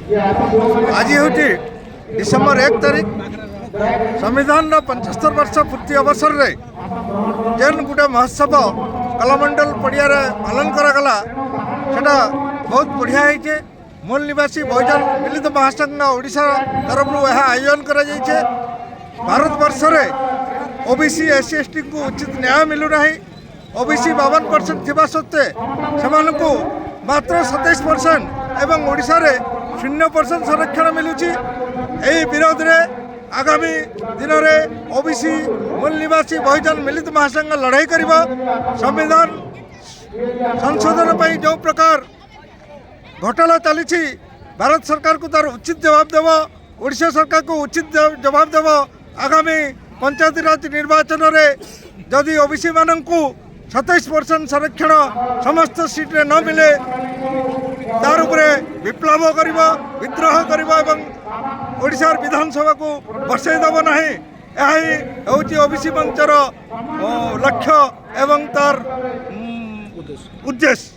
आज हूँ डिसेम्बर 1 तारीख संविधान 75 वर्ष पूर्ति अवसर रे जेन गोटे महोत्सव कलामंडल पड़िया पालन करागला सेटा बहुत बढ़िया है। मूल निवासी बहुजन मिलित महासंघ ओडिशा तरफ यह आयोजन करा जाइछे। भारत वर्ष में ओबीसी एससी एसटी को उचित न्याय मिलूना। ओबीसी 52% थिबा सत्वे सेमानकु मात्र 27% एवं ओडिशा रे 0% संरक्षण मिलुची। एही विरोध रे आगामी दिन में ओबीसी मूल निवासी बहुजन मिलित महासंघ लड़ाई करिबा। संविधान संशोधन पर जो प्रकार घोटाला चली भारत सरकार को तार उचित जवाब देव, ओडिशा सरकार को उचित जवाब देव। आगामी पंचायती राज निर्वाचन में जदि ओबीसी मानू 27% संरक्षण समस्त सीट्रे न मिले तार उपरे विप्लव करिबा, विद्रोह करिबा एवं ओडिशा विधानसभा को बसई देव ना। यही हूँ ओबीसी मंचर लक्ष्य एवं तार उद्देश्य।